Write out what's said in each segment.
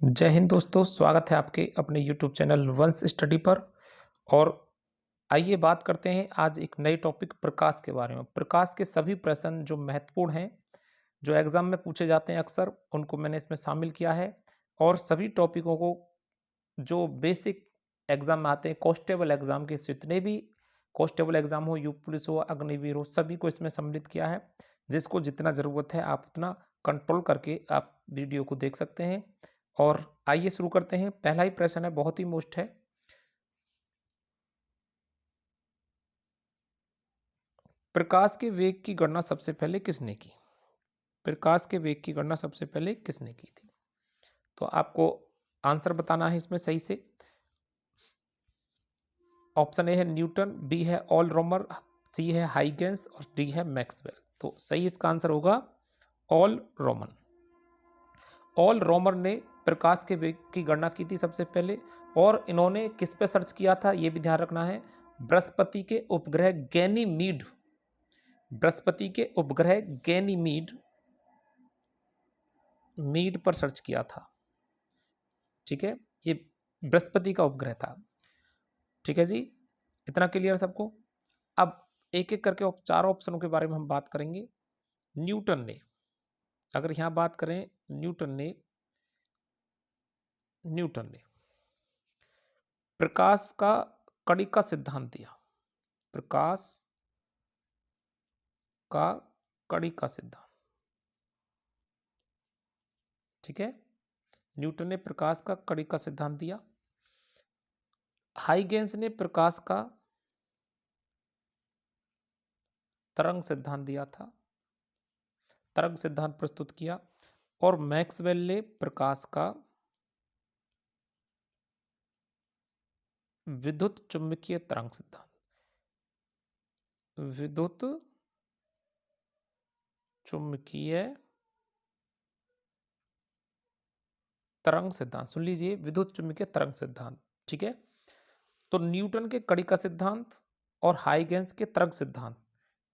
जय हिंद दोस्तों, स्वागत है आपके अपने यूट्यूब चैनल वंश स्टडी पर। और आइए बात करते हैं आज एक नए टॉपिक प्रकाश के बारे में। प्रकाश के सभी प्रश्न जो महत्वपूर्ण हैं, जो एग्जाम में पूछे जाते हैं अक्सर, उनको मैंने इसमें शामिल किया है। और सभी टॉपिकों को जो बेसिक एग्जाम में आते हैं, कॉन्स्टेबल एग्जाम के जितने भी कॉन्स्टेबल एग्जाम हो, यूपी पुलिस हो, अग्निवीर हो, सभी को इसमें सम्मिलित किया है। जिसको जितना ज़रूरत है आप उतना कंट्रोल करके आप वीडियो को देख सकते हैं। और आइए शुरू करते हैं। पहला ही प्रश्न है, बहुत ही मोस्ट है। प्रकाश के वेग की गणना सबसे पहले किसने की? प्रकाश के वेग की गणना सबसे पहले किसने की थी? तो आपको आंसर बताना है इसमें सही से। ऑप्शन ए है न्यूटन, बी है ऑल रोमर, सी है हाइगेंस और डी है मैक्सवेल। तो सही इसका आंसर होगा ऑल रोमन। ऑल रोमर ने प्रकाश के वेग की गणना की थी सबसे पहले। और इन्होंने किस पे सर्च किया था ये भी ध्यान रखना है। बृहस्पति के उपग्रह गैनीमीड, बृहस्पति के उपग्रह गैनीमीड पर सर्च किया था। ठीक है, ये बृहस्पति का उपग्रह था। ठीक है जी, इतना क्लियर सबको। अब एक एक करके चार ऑप्शनों के बारे में हम बात करेंगे। न्यूटन ने, अगर यहां बात करें, न्यूटन ने प्रकाश का कड़ी का सिद्धांत दिया। प्रकाश का कड़ी का सिद्धांत, ठीक है, न्यूटन ने प्रकाश का कड़ी का सिद्धांत दिया। हाइगेंस ने प्रकाश का तरंग सिद्धांत दिया था, तरंग सिद्धांत प्रस्तुत किया। और मैक्सवेल ने प्रकाश का विद्युत चुंबकीय तरंग सिद्धांत, विद्युत चुंबकीय तरंग सिद्धांत, सुन लीजिए, विद्युत चुंबकीय तरंग सिद्धांत। ठीक है, तो न्यूटन के कड़ी का सिद्धांत और हाइगेंस के तरंग सिद्धांत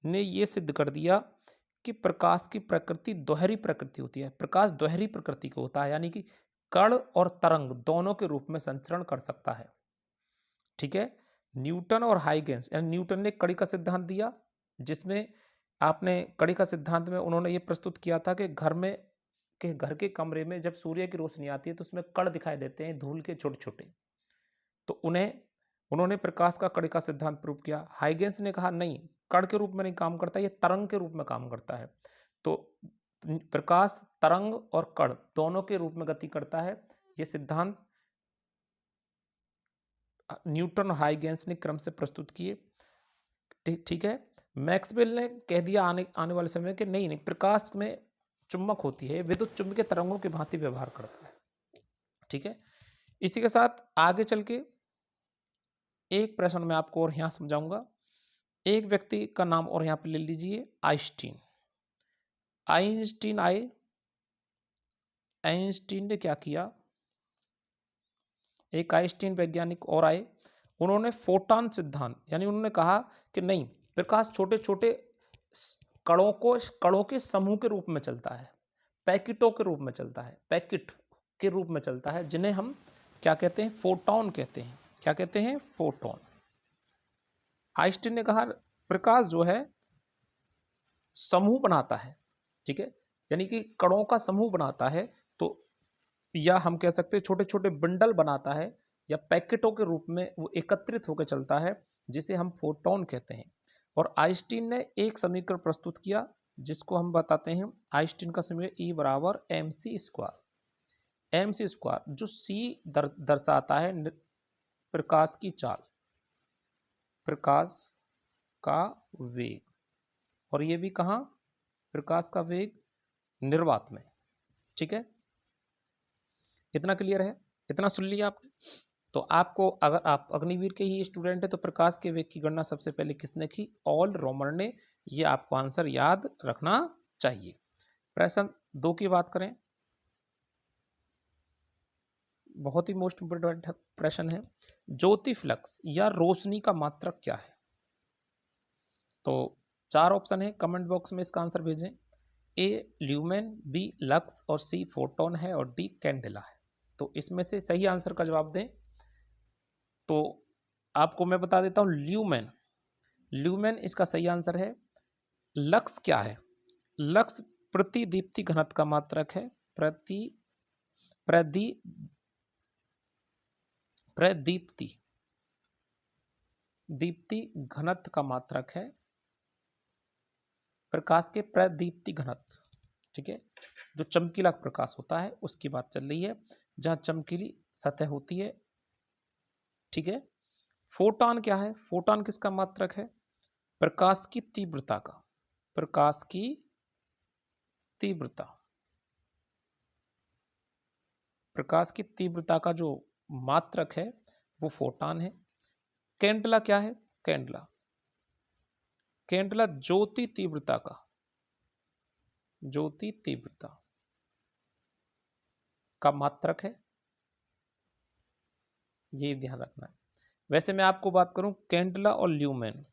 ने यह सिद्ध कर दिया कि प्रकाश की प्रकृति दोहरी प्रकृति होती है। प्रकाश दोहरी प्रकृति का होता है, यानी कि कण और तरंग दोनों के रूप में संचरण कर सकता है। ठीक है, न्यूटन और हाइगेंस, यानी न्यूटन ने कड़ी का सिद्धांत दिया, जिसमें आपने कड़ी का सिद्धांत में उन्होंने ये प्रस्तुत किया था कि घर के कमरे में जब सूर्य की रोशनी आती है तो उसमें कण दिखाई देते हैं, धूल के छोटे छोटे। तो उन्होंने प्रकाश का कड़ी का सिद्धांत प्रूव किया। हाइगेंस ने कहा नहीं, कण के रूप में नहीं काम करता, ये तरंग के रूप में काम करता है। तो प्रकाश तरंग और कण दोनों के रूप में गति करता है। ये सिद्धांत न्यूटन और हाइगेंस ने क्रम से प्रस्तुत किए। ठीक है, मैक्सवेल ने कह दिया आने वाले समय कि नहीं, प्रकाश में चुंबक होती है, विद्युत चुंबकीय तरंगों की भांति व्यवहार करता है। ठीक है, इसी के साथ आगे चल के एक प्रश्न मैं आपको और यहां समझाऊंगा। एक व्यक्ति का नाम और यहां पर ले लीजिए, आइंस्टीन। आइंस्टीन ने क्या किया, एक आइंस्टीन वैज्ञानिक और आए। उन्होंने फोटॉन सिद्धांत, यानी उन्होंने कहा कि नहीं, प्रकाश छोटे छोटे कणों के समूह के रूप में चलता है, पैकेटों के रूप में चलता है, पैकेट के रूप में चलता है, जिन्हें हम क्या कहते हैं, फोटॉन कहते हैं। क्या कहते हैं, फोटॉन। आइंस्टीन ने कहा प्रकाश जो है समूह बनाता है। ठीक है, यानी कि कणों का समूह बनाता है। तो या हम कह सकते हैं छोटे छोटे बंडल बनाता है, या पैकेटों के रूप में वो एकत्रित होकर चलता है, जिसे हम फोटॉन कहते हैं। और आइंस्टीन ने एक समीकरण प्रस्तुत किया, जिसको हम बताते हैं आइंस्टीन का समीकरण E बराबर mc², जो सी दर्शाता है प्रकाश की चाल, प्रकाश का वेग। और ये भी कहाँ, प्रकाश का वेग निर्वात में। ठीक है, इतना क्लियर है, इतना सुन लिया आपने। तो आपको, अगर आप अग्निवीर के ही स्टूडेंट है, तो प्रकाश के वेग की गणना सबसे पहले किसने की, ऑल रोमर ने। ये आपको आंसर याद रखना चाहिए। प्रश्न 2 की बात करें, बहुत ही मोस्ट इंपोर्टेंट प्रश्न है। ज्योति फ्लक्स या रोशनी का मात्रक क्या है? तो 4 ऑप्शन है, कमेंट बॉक्स में इसका आंसर भेजें। ए ल्यूमेन, बी लक्स और सी फोटोन है और डी कैंडेला है। तो इसमें से सही आंसर का जवाब दें। तो आपको मैं बता देता हूं, ल्यूमेन, ल्यूमेन इसका सही आंसर है। लक्स क्या है? लक्स प्रतिदीप्ति घनत्व का मात्रक है। प्रति प्रति प्रदीप्ति दीप्ति घनत्व का मात्रक है, प्रकाश के प्रदीप्ति घनत्व। ठीक है, जो चमकीला प्रकाश होता है उसकी बात चल रही है, जहां चमकीली सतह होती है। ठीक है, फोटॉन क्या है? फोटॉन किसका मात्रक है? प्रकाश की तीव्रता का, प्रकाश की तीव्रता, प्रकाश की तीव्रता का जो मात्रक है वो फोटॉन है। कैंडला क्या है? कैंडला, कैंडला ज्योति तीव्रता का, ज्योति तीव्रता का मात्रक है, ये ध्यान रखना है। वैसे मैं आपको बात करूं कैंडला और ल्यूमेन,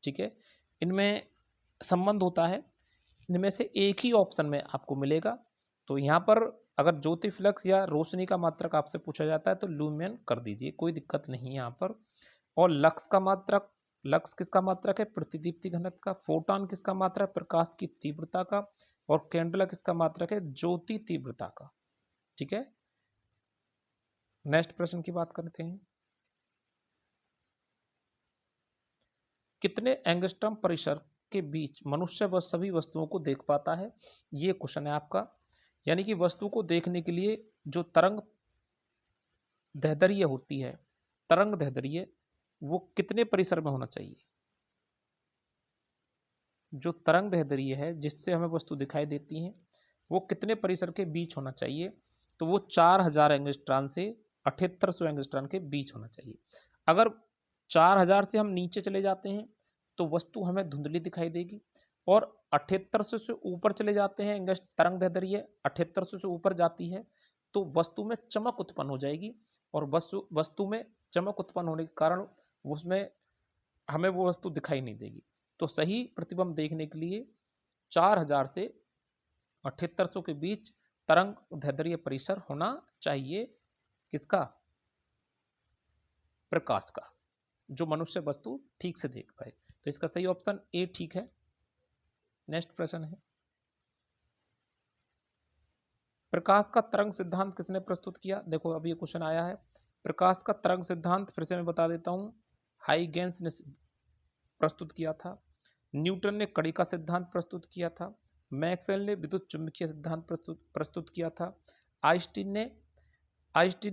ठीक है, इनमें संबंध होता है, इनमें से एक ही ऑप्शन में आपको मिलेगा। तो यहाँ पर अगर ज्योति फ्लक्स या रोशनी का मात्रक आपसे पूछा जाता है तो ल्यूमेन कर दीजिए, कोई दिक्कत नहीं है यहाँ पर। और लक्स का मात्रक, लक्स किसका मात्रक है? प्रतिदीप्ति घनत्व का। फोटॉन किसका मात्रक है? प्रकाश की तीव्रता का। और कैंडला किसका मात्रक है? ज्योति तीव्रता का। ठीक है, नेक्स्ट प्रश्न की बात करते हैं। कितने एंगस्ट्रॉम परिसर के बीच मनुष्य व सभी वस्तुओं को देख पाता है? ये क्वेश्चन है आपका। यानी कि वस्तु को देखने के लिए जो तरंग दैर्ध्य होती है, तरंग दैर्ध्य, वो कितने परिसर में होना चाहिए? जो तरंग दैर्ध्य है जिससे हमें वस्तु दिखाई देती है वो कितने परिसर के बीच होना चाहिए? तो वो 4000 एंगस्ट्रॉम से 7800 एंगस्ट्रॉम के बीच होना चाहिए। अगर 4000 से हम नीचे चले जाते हैं तो वस्तु हमें धुंधली दिखाई देगी, और 7800 से ऊपर चले जाते हैं, एंगस्ट तरंग दैर्ध्य 7800 से ऊपर जाती है तो वस्तु में चमक उत्पन्न हो जाएगी, और वस्तु में चमक उत्पन्न होने के कारण उसमें हमें वो वस्तु दिखाई नहीं देगी। तो सही प्रतिबिंब देखने के लिए 4000 से 7800 के बीच तरंग दैर्ध्य परिसर होना चाहिए। किसका? प्रकाश का, जो मनुष्य वस्तु ठीक से देख पाए। तो इसका सही ऑप्शन ए ठीक है। नेक्स्ट प्रश्न है, प्रकाश का तरंग सिद्धांत किसने प्रस्तुत किया? देखो अभी ये क्वेश्चन आया है। प्रकाश का तरंग सिद्धांत फिर से मैं बता देता हूं, हाइगेंस ने प्रस्तुत किया था, न्यूटन ने कड़ी का सिद्धांत प्रस्तुत किया था, मैक्सवेल ने विद्युत चुंबकीय सिद्धांत प्रस्तुत किया था, आइंस्टीन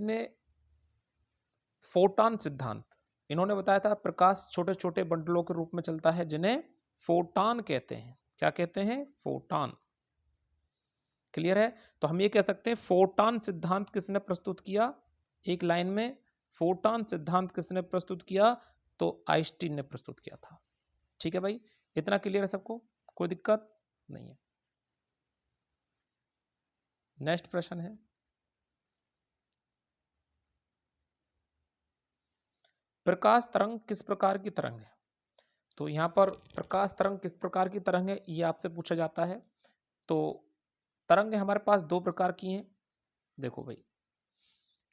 ने फोटॉन सिद्धांत, इन्होंने बताया था प्रकाश छोटे छोटे बंडलों के रूप में चलता है जिन्हें फोटॉन कहते हैं। क्या कहते हैं? फोटॉन। क्लियर है? तो हम ये कह सकते हैं फोटॉन सिद्धांत किसने प्रस्तुत किया? एक लाइन में, फोटॉन सिद्धांत किसने प्रस्तुत किया? तो आइंस्टीन ने प्रस्तुत किया था। ठीक है भाई, इतना क्लियर है सबको? कोई दिक्कत नहीं है। नेक्स्ट प्रश्न है, प्रकाश तरंग किस प्रकार की तरंग है? तो यहां पर प्रकाश तरंग किस प्रकार की तरंग है ये आपसे पूछा जाता है। तो तरंग हमारे पास दो प्रकार की हैं। देखो भाई,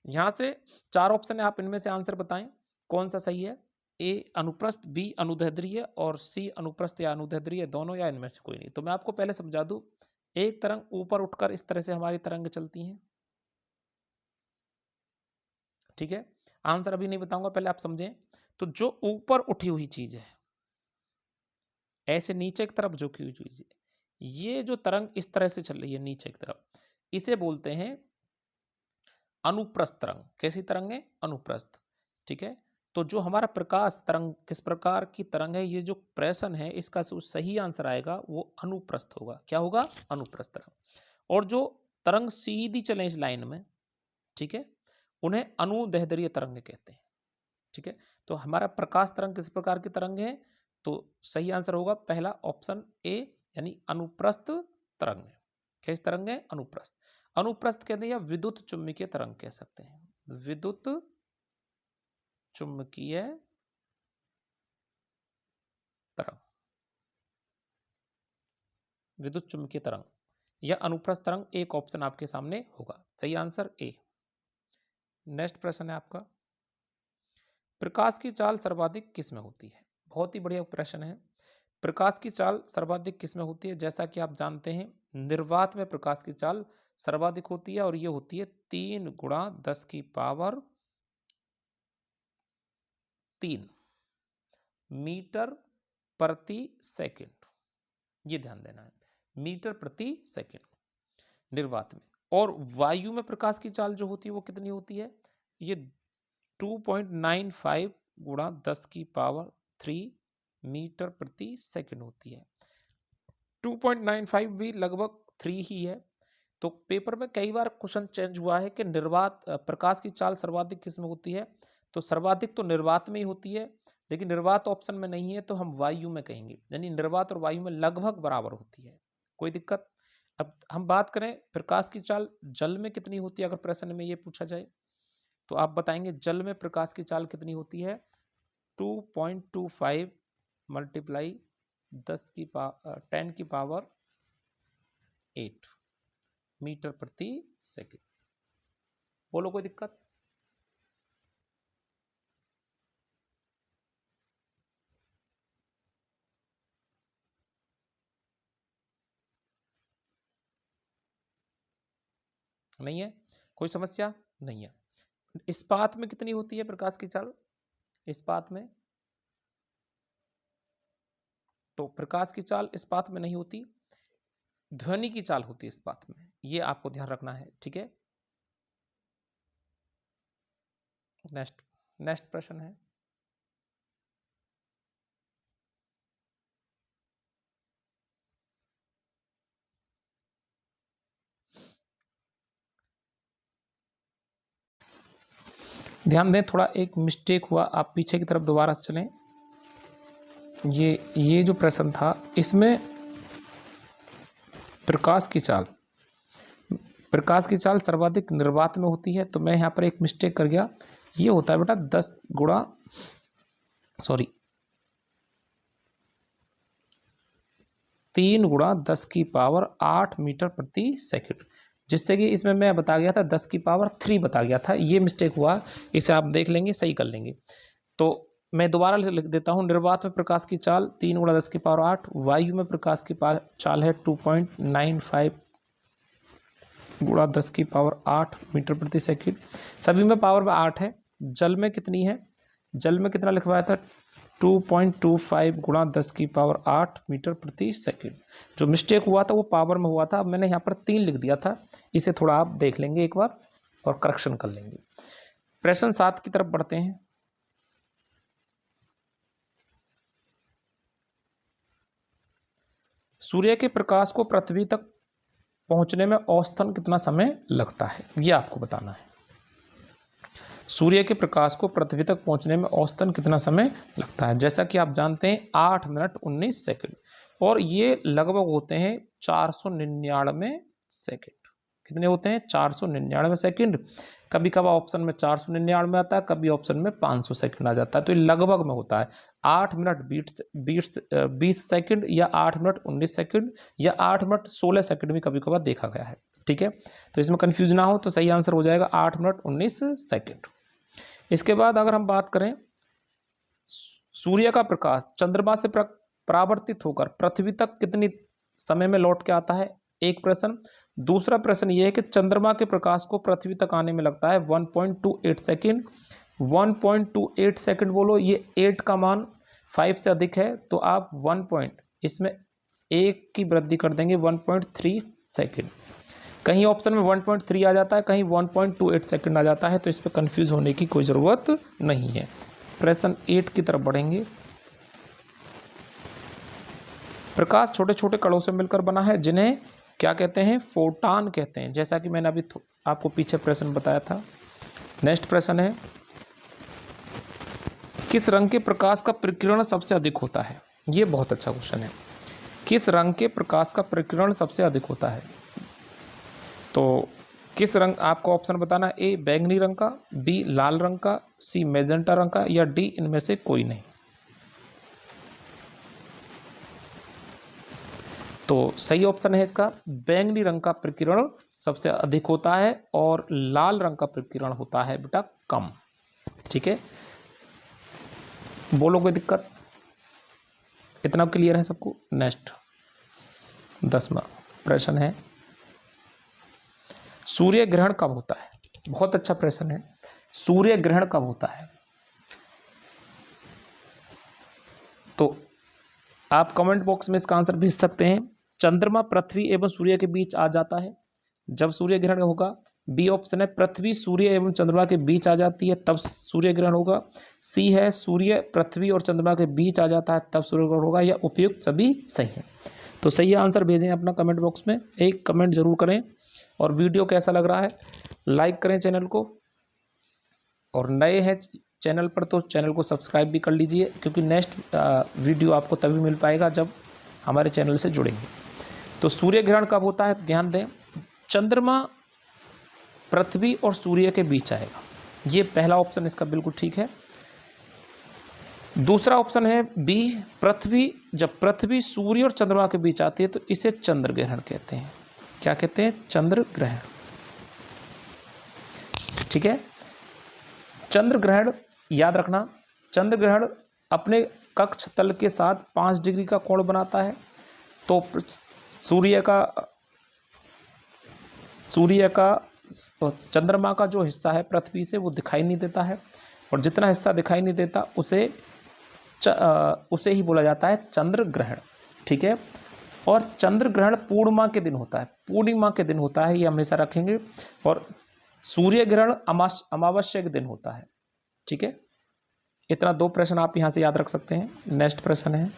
यहां से चार ऑप्शन है, आप इनमें से आंसर बताएं कौन सा सही है। ए अनुप्रस्थ, बी अनुदैर्ध्य और सी अनुप्रस्थ या अनुदैर्ध्य, दोनों या इनमें से कोई नहीं। तो मैं आपको पहले समझा दूं, एक तरंग ऊपर उठकर इस तरह से हमारी तरंग चलती हैं। ठीक है, आंसर अभी नहीं बताऊंगा, पहले आप समझें। तो जो ऊपर उठी हुई चीज है, ऐसे नीचे की तरफ झुकी हुई चीज है, ये जो तरंग इस तरह से चल रही है नीचे की तरफ, इसे बोलते हैं अनुप्रस्थ तरंग। कैसी तरंग है? अनुप्रस्थ। ठीक है, तो जो हमारा प्रकाश तरंग किस प्रकार की तरंग है, ये जो प्रश्न है इसका जो सही आंसर आएगा वो अनुप्रस्थ होगा। क्या होगा? अनुप्रस्थ तरंग। और जो तरंग सीधी चले इस लाइन में, ठीक है, उन्हें अनुदैर्ध्य तरंग कहते हैं। ठीक है, तो हमारा प्रकाश तरंग किस प्रकार की तरंग है? तो सही आंसर होगा पहला ऑप्शन ए, यानी अनुप्रस्थ तरंग है। कैसी तरंग है? अनुप्रस्थ। अनुप्रस्थ कहते हैं या विद्युत चुम्बकीय तरंग कह सकते हैं। विद्युत चुम्बकीय तरंग, विद्युत चुम्बकीय तरंग या अनुप्रस्थ तरंग, एक ऑप्शन आपके सामने होगा। सही आंसर ए। नेक्स्ट प्रश्न है आपका, प्रकाश की चाल सर्वाधिक किस में होती है? बहुत ही बढ़िया प्रश्न है। प्रकाश की चाल सर्वाधिक किस में होती है? जैसा कि आप जानते हैं, निर्वात में प्रकाश की चाल सर्वाधिक होती है और ये होती है 3 गुणा 10 की पावर 3 मीटर प्रति सेकंड। ये ध्यान देना है, मीटर प्रति सेकंड निर्वात में। और वायु में प्रकाश की चाल जो होती है वो कितनी होती है? ये 2.95 गुणा 10 की पावर 3 मीटर प्रति सेकंड होती है। 2.95 भी लगभग 3 ही है। तो पेपर में कई बार क्वेश्चन चेंज हुआ है कि निर्वात प्रकाश की चाल सर्वाधिक किस में होती है? तो सर्वाधिक तो निर्वात में ही होती है, लेकिन निर्वात ऑप्शन में नहीं है तो हम वायु में कहेंगे, यानी निर्वात और वायु में लगभग बराबर होती है। कोई दिक्कत? अब हम बात करें प्रकाश की चाल जल में कितनी होती है, अगर प्रश्न में ये पूछा जाए तो आप बताएंगे जल में प्रकाश की चाल कितनी होती है? 2.25 मल्टीप्लाई 10 की 10 की पावर 8 मीटर प्रति सेकंड। बोलो कोई दिक्कत? नहीं है? कोई समस्या नहीं है। इस्पात में कितनी होती है प्रकाश की चाल? इस्पात में तो प्रकाश की चाल इस्पात में नहीं होती, ध्वनि की चाल होती है इस्पात में। ये आपको ध्यान रखना है, ठीक है। नेक्स्ट नेक्स्ट प्रश्न है, ध्यान दें, थोड़ा एक मिस्टेक हुआ, आप पीछे की तरफ दोबारा चलें। ये जो प्रश्न था इसमें प्रकाश की चाल सर्वाधिक निर्वात में होती है, तो मैं यहाँ पर एक मिस्टेक कर गया। ये होता है बेटा 3 गुणा 10 की पावर 8 मीटर प्रति सेकंड, जिससे कि इसमें मैं बता गया था 10 की पावर 3 बता गया था, ये मिस्टेक हुआ। इसे आप देख लेंगे, सही कर लेंगे। तो मैं दोबारा लिख देता हूँ, निर्वात में प्रकाश की चाल 3 गुणा 10 की पावर 8, वायु में प्रकाश की चाल है 2.95 गुणा 10 की पावर 8 मीटर प्रति सेकंड। सभी में पावर में 8 है। जल में कितनी है? जल में कितना लिखवाया था? 2.25 गुणा 10 की पावर 8 मीटर प्रति सेकंड। जो मिस्टेक हुआ था वो पावर में हुआ था, अब मैंने यहाँ पर 3 लिख दिया था। इसे थोड़ा आप देख लेंगे एक बार और करेक्शन कर लेंगे। प्रश्न 7 की तरफ बढ़ते हैं। सूर्य के प्रकाश को पृथ्वी तक पहुंचने में औसतन कितना समय लगता है, ये आपको बताना है। सूर्य के प्रकाश को पृथ्वी तक पहुंचने में औसतन कितना समय लगता है? जैसा कि आप जानते हैं 8 मिनट 19 सेकंड, और ये लगभग होते हैं 499 सेकंड। कितने होते हैं? 499 सेकंड। कभी कभी ऑप्शन में 499 आता है, कभी ऑप्शन में 500 सेकंड आ जाता है, तो ये लगभग में होता है 8 मिनट 20 सेकंड, या 8 मिनट 19 सेकंड, या 8 मिनट 16 सेकंड भी कभी कभार देखा गया है, ठीक है। तो इसमें कंफ्यूज ना हो, तो सही आंसर हो जाएगा 8 मिनट 19 सेकंड। इसके बाद अगर हम बात करें, सूर्य का प्रकाश चंद्रमा से परावर्तित होकर पृथ्वी तक कितनी समय में लौट के आता है? एक प्रश्न। दूसरा प्रश्न ये है कि चंद्रमा के प्रकाश को पृथ्वी तक आने में लगता है 1.28 सेकंड। 1.28 सेकंड बोलो, ये 8 का मान 5 से अधिक है, तो आप 1 इसमें 1 की वृद्धि कर देंगे, 1.3 सेकंड। कहीं ऑप्शन में 1.3 आ जाता है, कहीं 1.28 सेकंड आ जाता है, तो इस पर कंफ्यूज होने की कोई ज़रूरत नहीं है। प्रश्न 8 की तरफ बढ़ेंगे। प्रकाश छोटे छोटे कणों से मिलकर बना है, जिन्हें क्या कहते हैं? फोटॉन कहते हैं, जैसा कि मैंने अभी आपको पीछे प्रश्न बताया था। नेक्स्ट प्रश्न है, किस रंग के प्रकाश का प्रकीर्णन सबसे अधिक होता है? ये बहुत अच्छा क्वेश्चन है। किस रंग के प्रकाश का प्रकीर्णन सबसे अधिक होता है? तो किस रंग, आपको ऑप्शन बताना, ए बैंगनी रंग का, बी लाल रंग का, सी मैजेंटा रंग का, या डी इनमें से कोई नहीं। तो सही ऑप्शन है इसका बैंगनी रंग का प्रकीर्णन सबसे अधिक होता है और लाल रंग का प्रकीर्णन होता है बेटा कम। ठीक है, बोलो कोई दिक्कत? इतना क्लियर है सबको? नेक्स्ट 10वां प्रश्न है, सूर्य ग्रहण कब होता है? बहुत अच्छा प्रश्न है। सूर्य ग्रहण कब होता है? तो आप कमेंट बॉक्स में इसका आंसर भेज सकते हैं। चंद्रमा पृथ्वी एवं सूर्य के बीच आ जाता है जब सूर्य ग्रहण होगा। बी ऑप्शन है पृथ्वी सूर्य एवं चंद्रमा के बीच आ जाती है तब सूर्य ग्रहण होगा। सी है सूर्य पृथ्वी और चंद्रमा के बीच आ जाता है तब सूर्य ग्रहण होगा। या उपयुक्त सभी सही है। तो सही आंसर भेजें अपना कमेंट बॉक्स में, एक कमेंट जरूर करें। और वीडियो कैसा लग रहा है लाइक करें चैनल को, और नए हैं चैनल पर तो चैनल को सब्सक्राइब भी कर लीजिए, क्योंकि नेक्स्ट वीडियो आपको तभी मिल पाएगा जब हमारे चैनल से जुड़ेंगे। तो सूर्य ग्रहण कब होता है ध्यान दें, चंद्रमा पृथ्वी और सूर्य के बीच आएगा। ये पहला ऑप्शन इसका बिल्कुल ठीक है। दूसरा ऑप्शन है बी, पृथ्वी, जब पृथ्वी सूर्य और चंद्रमा के बीच आती है तो इसे चंद्र ग्रहण कहते हैं। क्या कहते हैं? चंद्र ग्रहण। ठीक है, चंद्र ग्रहण याद रखना, चंद्र ग्रहण अपने कक्ष तल के साथ 5 डिग्री का कोण बनाता है। तो सूर्य का चंद्रमा का जो हिस्सा है पृथ्वी से वो दिखाई नहीं देता है, और जितना हिस्सा दिखाई नहीं देता उसे ही बोला जाता है चंद्र ग्रहण। ठीक है, और चंद्र ग्रहण पूर्णिमा के दिन होता है, पूर्णिमा के दिन होता है, ये हमेशा रखेंगे। और सूर्य ग्रहण अमावस्या के दिन होता है। ठीक है, इतना 2 प्रश्न आप यहां से याद रख सकते हैं। नेक्स्ट प्रश्न है,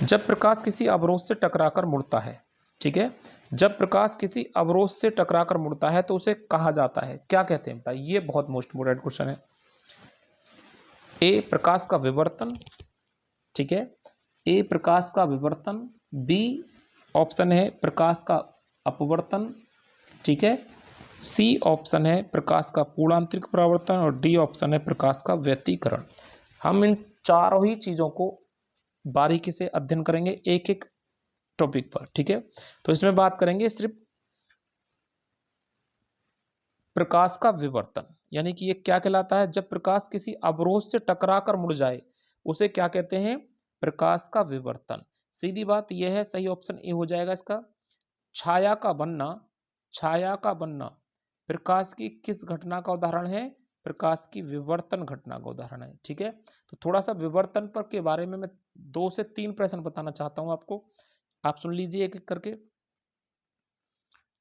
जब प्रकाश किसी अवरोध से टकराकर मुड़ता है, ठीक है, जब प्रकाश किसी अवरोध से टकराकर मुड़ता है तो उसे कहा जाता है, क्या कहते हैं बेटा? ये बहुत मोस्ट इंपोर्टेंट क्वेश्चन है। ए, प्रकाश का विवर्तन। ठीक है, ए, प्रकाश का विवर्तन। बी ऑप्शन है प्रकाश का अपवर्तन। ठीक है, सी ऑप्शन है प्रकाश का पूर्णांतरिक परावर्तन, और डी ऑप्शन है प्रकाश का व्यतिकरण। हम इन चारों ही चीजों को बारीकी से अध्ययन करेंगे एक एक टॉपिक पर। ठीक है, तो इसमें बात करेंगे सिर्फ प्रकाश का विवर्तन, यानी कि ये क्या कहलाता है? जब प्रकाश किसी अवरोध से टकराकर मुड़ जाए उसे क्या कहते हैं? प्रकाश का विवर्तन। सीधी बात यह है, सही ऑप्शन ए हो जाएगा इसका। छाया का बनना, छाया का बनना प्रकाश की किस घटना का उदाहरण है? प्रकाश की विवर्तन घटना का उदाहरण है। ठीक है, तो थोड़ा सा विवर्तन पर के बारे में मैं 2 से 3 प्रश्न बताना चाहता हूं आपको, आप सुन लीजिए एक एक करके।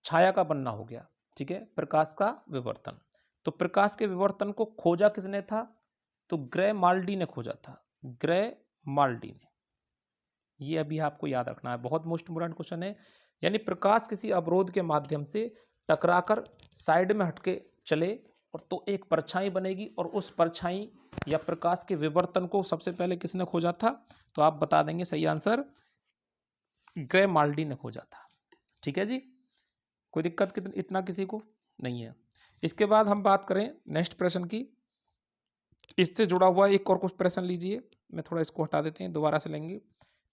छाया का बनना हो गया, ठीक है, प्रकाश का विवर्तन। तो प्रकाश के विवर्तन को खोजा किसने था? तो ग्रे माल्डी ने खोजा था, ग्रे माल्डी ने। ये अभी आपको याद रखना है, बहुत मोस्ट इंपोर्टेंट क्वेश्चन है। यानी प्रकाश किसी अवरोध के माध्यम से टकराकर साइड में हटके चले और तो एक परछाई बनेगी, और उस परछाई या प्रकाश के विवर्तन को सबसे पहले किसने खोजा था? तो आप बता देंगे सही आंसर ग्रे माल्डी ने खोजा था। ठीक है जी, कोई दिक्कत इतना किसी को नहीं है। इसके बाद हम बात करें नेक्स्ट प्रश्न की, इससे जुड़ा हुआ एक और कुछ प्रश्न लीजिए, मैं थोड़ा इसको हटा देते हैं, दोबारा से लेंगे।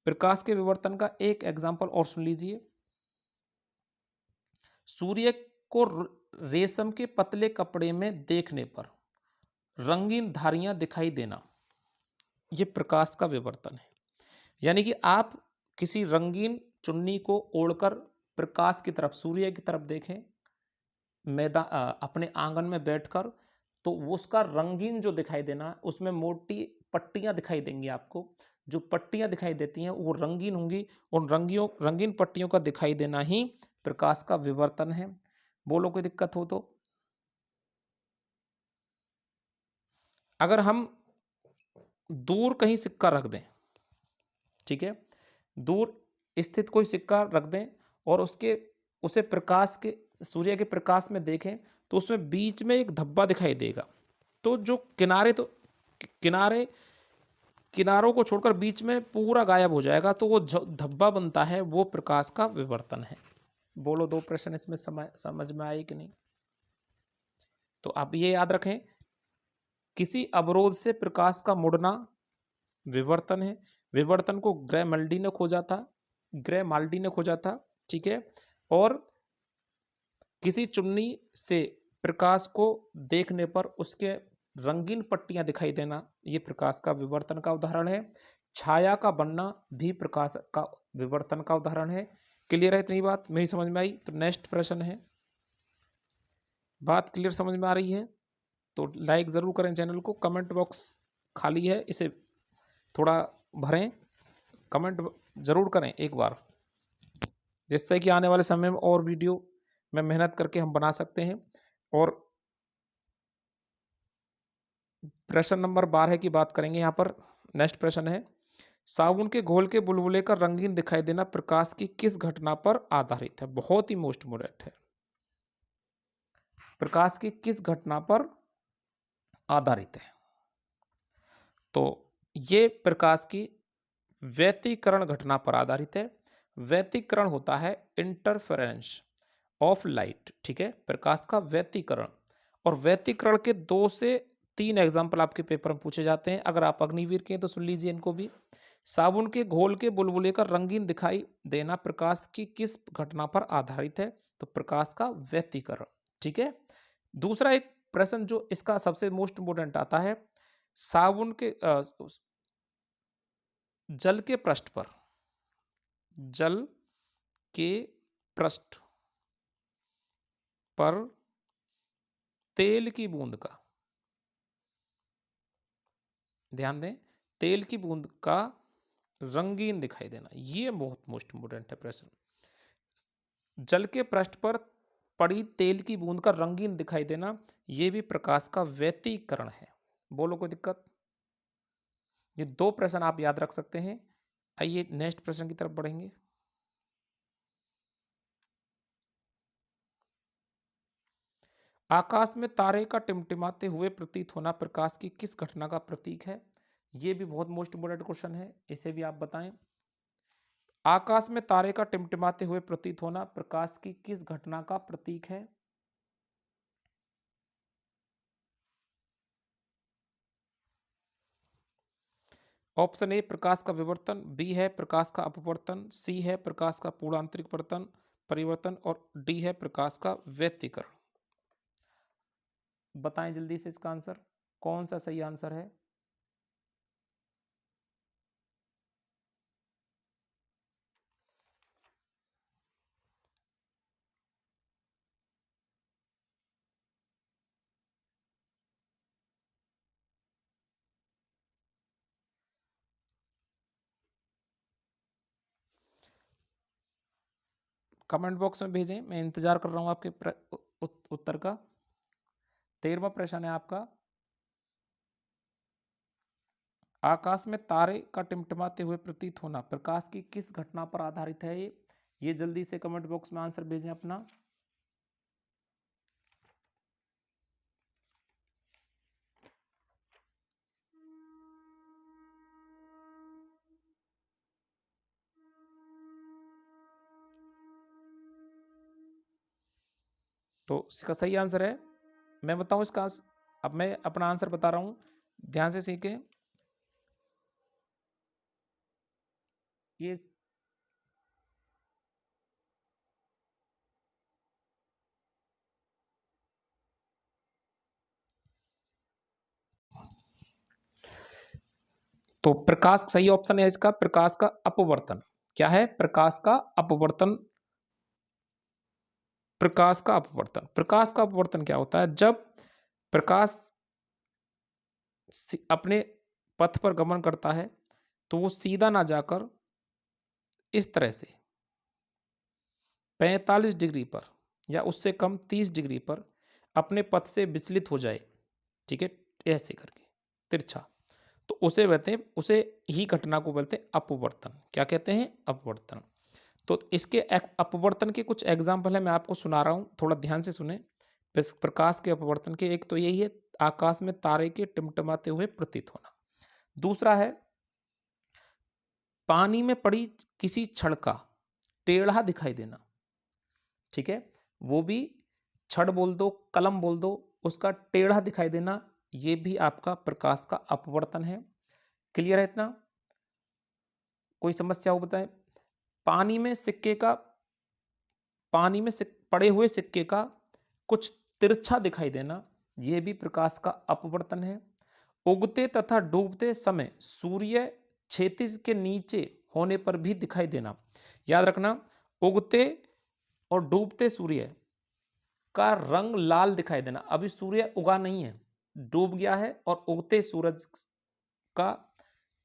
प्रकाश के विवर्तन का एक एग्जाम्पल और सुन लीजिए। सूर्य को रेशम के पतले कपड़े में देखने पर रंगीन धारियां दिखाई देना, यह प्रकाश का विवर्तन है। यानी कि आप किसी रंगीन चुन्नी को ओढ़कर प्रकाश की तरफ, सूर्य की तरफ देखें मैदान अपने आंगन में बैठकर, तो उसका रंगीन जो दिखाई देना, उसमें मोटी पट्टियां दिखाई देंगी आपको। जो पट्टियां दिखाई देती हैं वो रंगीन होंगी, उन रंगीन पट्टियों का दिखाई देना ही प्रकाश का विवर्तन है। बोलो कोई दिक्कत हो तो? अगर हम दूर कहीं सिक्का रख दें, ठीक है, दूर स्थित कोई सिक्का रख दें और उसे प्रकाश के, सूर्य के प्रकाश में देखें, तो उसमें बीच में एक धब्बा दिखाई देगा। तो जो किनारों को छोड़कर बीच में पूरा गायब हो जाएगा, तो वो धब्बा बनता है, वो प्रकाश का विवर्तन है। बोलो 2 प्रश्न इसमें समझ में आए कि नहीं? तो आप ये याद रखें, किसी अवरोध से प्रकाश का मुड़ना विवर्तन है, विवर्तन को ग्रैमाल्डी ने खोजा था, ठीक है। और किसी चुन्नी से प्रकाश को देखने पर उसके रंगीन पट्टियां दिखाई देना, ये प्रकाश का विवर्तन का उदाहरण है। छाया का बनना भी प्रकाश का विवर्तन का उदाहरण है। क्लियर है इतनी बात मेरी समझ में आई? तो नेक्स्ट प्रश्न है, बात क्लियर समझ में आ रही है तो लाइक ज़रूर करें चैनल को। कमेंट बॉक्स खाली है, इसे थोड़ा भरें, कमेंट ज़रूर करें एक बार, जिससे कि आने वाले समय में और वीडियो में मेहनत करके हम बना सकते हैं। और प्रश्न नंबर 12 की बात करेंगे यहाँ पर। नेक्स्ट प्रश्न है, साबुन के घोल के बुलबुले का रंगीन दिखाई देना प्रकाश की किस घटना पर आधारित है? बहुत ही मोस्ट इम्पोर्टेंट है, प्रकाश की किस घटना पर आधारित है? तो ये प्रकाश की व्यतिकरण घटना पर आधारित है। व्यतिकरण होता है इंटरफेरेंस ऑफ लाइट, ठीक है, प्रकाश का व्यतिकरण। और व्यतिकरण के 2 से 3 एग्जाम्पल आपके पेपर में पूछे जाते हैं। अगर आप अग्निवीर के हैं तो सुन लीजिए इनको भी। साबुन के घोल के बुलबुले का रंगीन दिखाई देना प्रकाश की किस घटना पर आधारित है? तो प्रकाश का व्यतिकरण, ठीक है। दूसरा एक प्रश्न जो इसका सबसे मोस्ट इंपोर्टेंट आता है, साबुन के जल के पृष्ठ पर, जल के पृष्ठ पर तेल की बूंद का, ध्यान दें, तेल की बूंद का रंगीन दिखाई देना, ये बहुत मोस्ट इंपोर्टेंट है प्रश्न। जल के पृष्ठ पर पड़ी तेल की बूंद का रंगीन दिखाई देना, ये भी प्रकाश का व्यतिकरण है। बोलो कोई दिक्कत? ये 2 प्रश्न आप याद रख सकते हैं। आइए नेक्स्ट प्रश्न की तरफ बढ़ेंगे। आकाश में तारे का टिमटिमाते हुए प्रतीत होना प्रकाश की किस घटना का प्रतीक है? ये भी बहुत मोस्ट इंपोर्टेंट क्वेश्चन है, इसे भी आप बताएं। आकाश में तारे का टिमटिमाते हुए प्रतीत होना प्रकाश की किस घटना का प्रतीक है? ऑप्शन ए प्रकाश का विवर्तन, बी है प्रकाश का अपवर्तन, सी है प्रकाश का पूर्णांतरिक परिवर्तन और डी है प्रकाश का व्यतिकरण। बताएं जल्दी से इसका आंसर, कौन सा सही आंसर है? कमेंट बॉक्स में भेजें, मैं इंतजार कर रहा हूं आपके उत्तर का। 13वां प्रश्न है आपका, आकाश में तारे का टिमटिमाते हुए प्रतीत होना प्रकाश की किस घटना पर आधारित है? ये जल्दी से कमेंट बॉक्स में आंसर भेजें अपना। तो इसका सही आंसर है, मैं बताऊं इसका अब मैं अपना आंसर बता रहा हूं, ध्यान से सीखें। ये तो प्रकाश सही ऑप्शन है इसका, प्रकाश का अपवर्तन। क्या है? प्रकाश का अपवर्तन। प्रकाश का अपवर्तन, प्रकाश का अपवर्तन क्या होता है? जब प्रकाश अपने पथ पर गमन करता है तो वो सीधा ना जाकर इस तरह से 45 डिग्री पर या उससे कम 30 डिग्री पर अपने पथ से विचलित हो जाए, ठीक है, ऐसे करके तिरछा, तो उसे कहते हैं, उसे ही घटना को बोलते हैं अपवर्तन। क्या कहते हैं? अपवर्तन। तो इसके अपवर्तन के कुछ एग्जाम्पल है, मैं आपको सुना रहा हूं, थोड़ा ध्यान से सुने। प्रकाश के अपवर्तन के एक तो यही है, आकाश में तारे के टिमटिमाते हुए प्रतीत होना। दूसरा है पानी में पड़ी किसी छड़ का टेढ़ा दिखाई देना, ठीक है, वो भी छड़ बोल दो, कलम बोल दो, उसका टेढ़ा दिखाई देना, ये भी आपका प्रकाश का अपवर्तन है। क्लियर है इतना? कोई समस्या हो बताएं। पानी में सिक्के का पानी में पड़े हुए सिक्के का कुछ तिरछा दिखाई देना, यह भी प्रकाश का अपवर्तन है। उगते तथा डूबते समय सूर्य क्षैतिज के नीचे होने पर भी दिखाई देना। याद रखना, उगते और डूबते सूर्य का रंग लाल दिखाई देना। अभी सूर्य उगा नहीं है, डूब गया है, और उगते सूरज का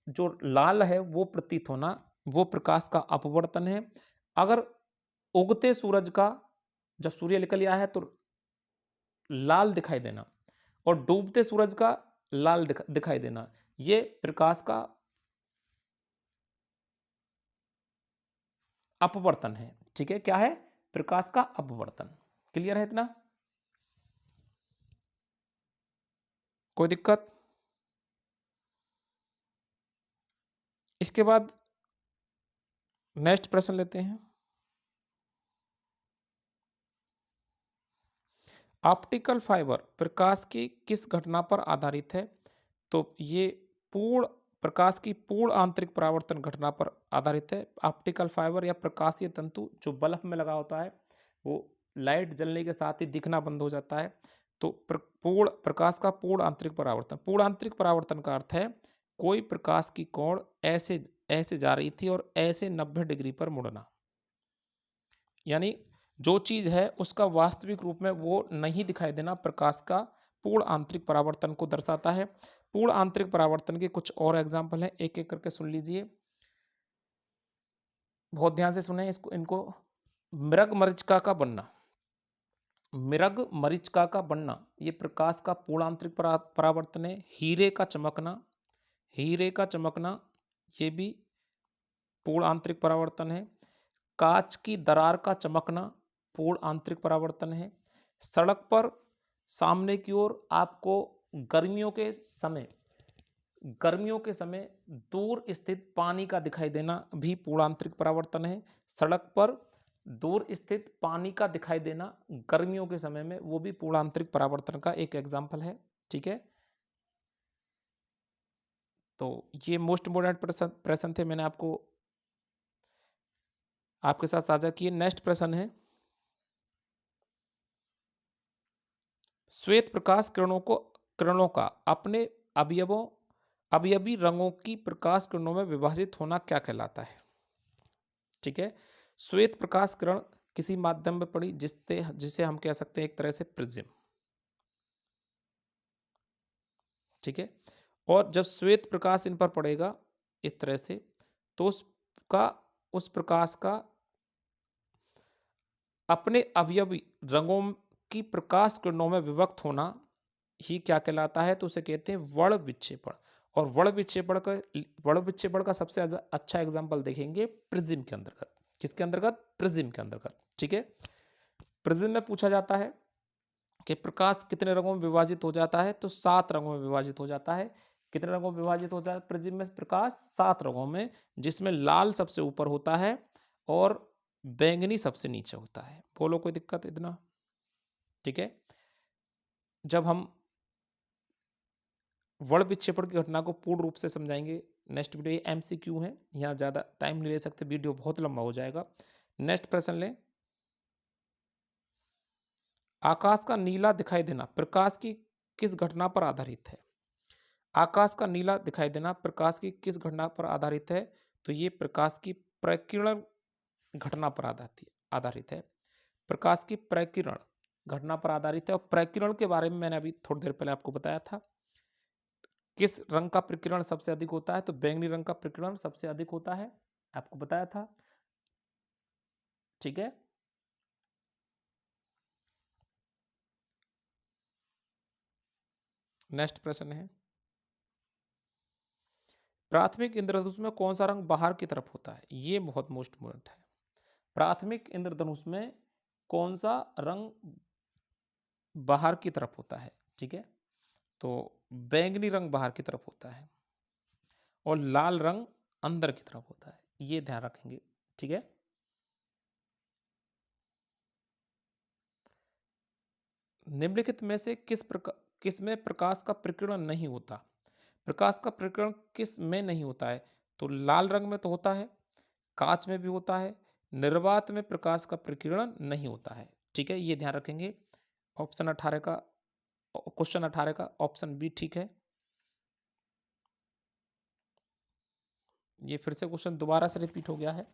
जो लाल है वो प्रतीत होना, वो प्रकाश का अपवर्तन है। अगर उगते सूरज का, जब सूर्य निकल आया है तो लाल दिखाई देना, और डूबते सूरज का लाल दिखाई देना, ये प्रकाश का अपवर्तन है। ठीक है, क्या है? प्रकाश का अपवर्तन। क्लियर है इतना? कोई दिक्कत? इसके बाद नेक्स्ट प्रश्न लेते हैं। ऑप्टिकल फाइबर प्रकाश की किस घटना पर आधारित है? तो ये पूर्ण प्रकाश की पूर्ण आंतरिक परावर्तन घटना पर आधारित है। ऑप्टिकल फाइबर या प्रकाशीय तंतु जो बल्ब में लगा होता है, वो लाइट जलने के साथ ही दिखना बंद हो जाता है। तो पूर्ण प्रकाश का पूर्ण आंतरिक परावर्तन, पूर्ण आंतरिक परावर्तन का अर्थ है कोई प्रकाश की कोण ऐसे ऐसे जा रही थी और ऐसे 90 डिग्री पर मुड़ना, यानी जो चीज़ है उसका वास्तविक रूप में वो नहीं दिखाई देना, प्रकाश का पूर्ण आंतरिक परावर्तन को दर्शाता है। पूर्ण आंतरिक परावर्तन के कुछ और एग्जाम्पल हैं, एक एक करके सुन लीजिए, बहुत ध्यान से सुने इसको इनको। मृग मरीचिका का बनना, मृग मरीचिका का बनना ये प्रकाश का पूर्ण आंतरिक परावर्तन है। हीरे का चमकना, हीरे का चमकना ये भी पूर्ण आंतरिक परावर्तन है। कांच की दरार का चमकना पूर्ण आंतरिक परावर्तन है। सड़क पर सामने की ओर आपको गर्मियों के समय गर्मियों के समय दूर स्थित पानी का दिखाई देना भी पूर्ण आंतरिक परावर्तन है। सड़क पर दूर स्थित पानी का दिखाई देना गर्मियों के समय में, वो भी पूर्ण आंतरिक परावर्तन का एक एग्जाम्पल है। ठीक है, तो ये मोस्ट इम्पोर्टेंट प्रश्न थे, मैंने आपके साथ साझा किए। नेक्स्ट प्रश्न है, श्वेत प्रकाश किरणों का अपने अवयवों अवयवी रंगों की प्रकाश किरणों में विभाजित होना क्या कहलाता है? ठीक है, श्वेत प्रकाश किरण किसी माध्यम में पड़ी जिसे हम कह सकते हैं एक तरह से प्रिज्म। ठीक है, और जब श्वेत प्रकाश इन पर पड़ेगा इस तरह से, तो उस प्रकाश का अपने अवयवी रंगों की प्रकाश किरणों में विभक्त होना ही क्या कहलाता है? तो उसे कहते हैं वर्ण विक्षेपण। और वर्ण विक्षेपण का सबसे अच्छा एग्जाम्पल देखेंगे प्रिज्म के अंतर्गत। किसके अंतर्गत? प्रिज्म के अंतर्गत। ठीक है, प्रिज्म में पूछा जाता है कि प्रकाश कितने रंगों में विभाजित हो जाता है? तो 7 रंगों में विभाजित हो जाता है। कितने रंगों में विभाजित होता है प्रिज्म में प्रकाश? 7 रंगों में, जिसमें लाल सबसे ऊपर होता है और बैंगनी सबसे नीचे होता है। बोलो, कोई दिक्कत इतना? ठीक है, जब हम वर्ण विक्षेपण की घटना को पूर्ण रूप से समझाएंगे नेक्स्ट वीडियो, ये MCQ है, यहाँ ज़्यादा टाइम नहीं ले सकते, वीडियो बहुत लंबा हो जाएगा। नेक्स्ट प्रश्न लें, आकाश का नीला दिखाई देना प्रकाश की किस घटना पर आधारित है? आकाश का नीला दिखाई देना प्रकाश की किस घटना पर आधारित है? तो ये प्रकाश की प्रकीर्णन घटना पर आधारित है। प्रकाश की प्रकीर्णन घटना पर आधारित है। और प्रकीर्णन के बारे में मैंने अभी थोड़ी देर पहले आपको बताया था। किस रंग का प्रकीर्णन सबसे अधिक होता है? तो बैंगनी रंग का प्रकीर्णन सबसे अधिक होता है, आपको बताया था। ठीक है, नेक्स्ट प्रश्न है, प्राथमिक इंद्रधनुष में कौन सा रंग बाहर की तरफ होता है? ये बहुत मोस्ट इम्पोर्टेंट है। प्राथमिक इंद्रधनुष में कौन सा रंग बाहर की तरफ होता है? ठीक है, तो बैंगनी रंग बाहर की तरफ होता है और लाल रंग अंदर की तरफ होता है, ये ध्यान रखेंगे। ठीक है, निम्नलिखित में से किस में प्रकाश का प्रकीर्णन नहीं होता? प्रकाश का प्रकीर्णन किस में नहीं होता है? तो लाल रंग में तो होता है, कांच में भी होता है, निर्वात में प्रकाश का प्रकीर्णन नहीं होता है। ठीक है, ये ध्यान रखेंगे। ऑप्शन 18 का, क्वेश्चन 18 का ऑप्शन बी ठीक है। ये फिर से क्वेश्चन दोबारा से रिपीट हो गया है।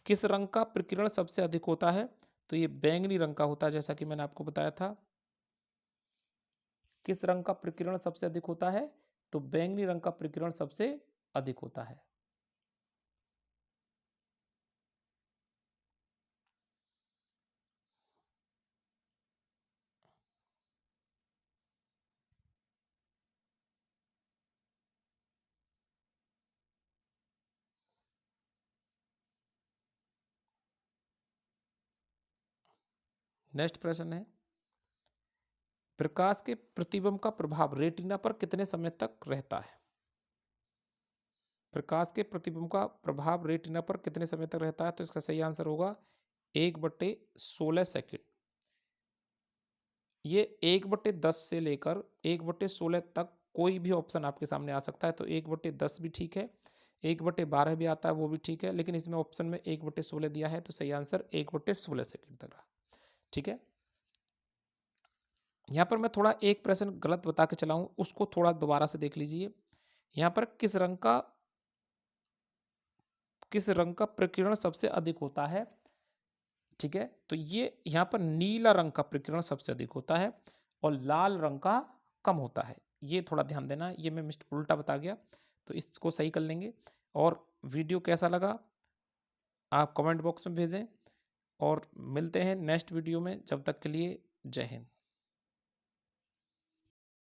किस रंग का प्रकीर्णन सबसे अधिक होता है? तो ये बैंगनी रंग का होता है, जैसा कि मैंने आपको बताया था। किस रंग का प्रकीर्णन सबसे अधिक होता है? तो बैंगनी रंग का प्रकीर्णन सबसे अधिक होता है। नेक्स्ट प्रश्न है, प्रकाश के प्रतिबिंब का प्रभाव रेटिना पर कितने समय तक रहता है? प्रकाश के प्रतिबिंब का प्रभाव रेटिना पर कितने समय तक रहता है? तो इसका सही आंसर होगा 1/16 सेकंड। ये 1/10 से लेकर 1/16 तक कोई भी ऑप्शन आपके सामने आ सकता है। तो 1/10 भी ठीक है, 1/12 भी आता है, वो भी ठीक है, लेकिन इसमें ऑप्शन में 1/16 दिया है, तो सही आंसर 1/16 सेकंड तक रहा। ठीक है, यहाँ पर मैं थोड़ा एक प्रश्न गलत बता के चला हूँ, उसको थोड़ा दोबारा से देख लीजिए। यहाँ पर किस रंग का प्रकीर्णन सबसे अधिक होता है? ठीक है, तो ये यहाँ पर नीला रंग का प्रकीर्णन सबसे अधिक होता है और लाल रंग का कम होता है। ये थोड़ा ध्यान देना, ये मैं मिस्टर उल्टा बता गया, तो इसको सही कर लेंगे। और वीडियो कैसा लगा आप कमेंट बॉक्स में भेजें, और मिलते हैं नेक्स्ट वीडियो में। जब तक के लिए जय हिंद।